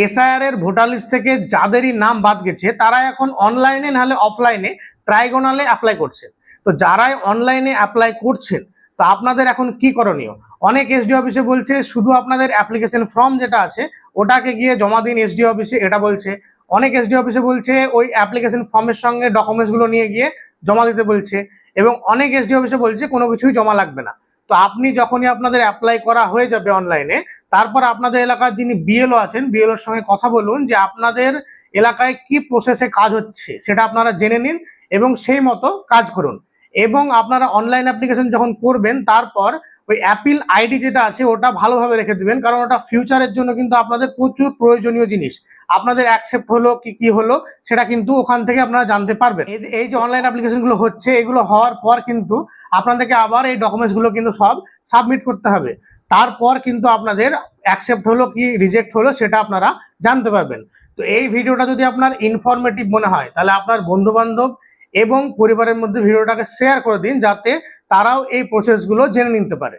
SIR এর voter list থেকে যাদেরই নাম বাদ গেছে তারা এখন অনলাইনে নাহলে অফলাইনে ট্রাইব্যুনালে অ্যাপ্লাই করছেন। তো যারাই অনলাইনে অ্যাপ্লাই করছেন, তো আপনাদের এখন কি করণীয়? অনেক এসডি অফিসে বলছে শুধু আপনাদের অ্যাপ্লিকেশন ফর্ম যেটা আছে ওটাকে গিয়ে জমা দিন এসডি অফিসে, এটা বলছে। অনেক এসডি অফিসে বলছে ওই অ্যাপ্লিকেশন ফর্মের সঙ্গে ডকুমেন্টসগুলো নিয়ে গিয়ে জমা দিতে বলছে, এবং অনেক এসডি অফিসে বলছে কোনো কিছুই জমা লাগবে না। তো আপনি যখনই আপনাদের অ্যাপ্লাই করা হয়ে যাবে অনলাইনে, তারপর আপনাদের এলাকার যিনি বিএলও আছেন বিএলওর সঙ্গে কথা বলুন যে আপনাদের এলাকায় কি প্রসেসে কাজ হচ্ছে সেটা আপনারা জেনে নিন এবং সেই মতো কাজ করুন। এবং আপনারা অনলাইন অ্যাপ্লিকেশন যখন করবেন তারপর ওই অ্যাপিল আইডি যেটা আছে ওটা ভালোভাবে রেখে দিবেন, কারণ ওটা ফিউচারের জন্য কিন্তু আপনাদের প্রচুর প্রয়োজনীয় জিনিস। আপনাদের অ্যাকসেপ্ট হলো কি হলো সেটা কিন্তু ওখান থেকে আপনারা জানতে পারবেন। এই যে অনলাইন অ্যাপ্লিকেশনগুলো হচ্ছে এগুলো হওয়ার পর কিন্তু আপনাদেরকে আবার এই ডকুমেন্টসগুলো কিন্তু সব সাবমিট করতে হবে। তারপর কিন্তু আপনাদের অ্যাকসেপ্ট হলো কি রিজেক্ট হলো সেটা আপনারা জানতে পারবেন। তো এই ভিডিওটা যদি আপনার ইনফরমেটিভ মনে হয় তাহলে আপনার বন্ধু বান্ধব এবং পরিবারের মধ্যে ভিডিওটাকে শেয়ার করে দিন, যাতে তারাও এই প্রসেসগুলো জেনে নিতে পারে।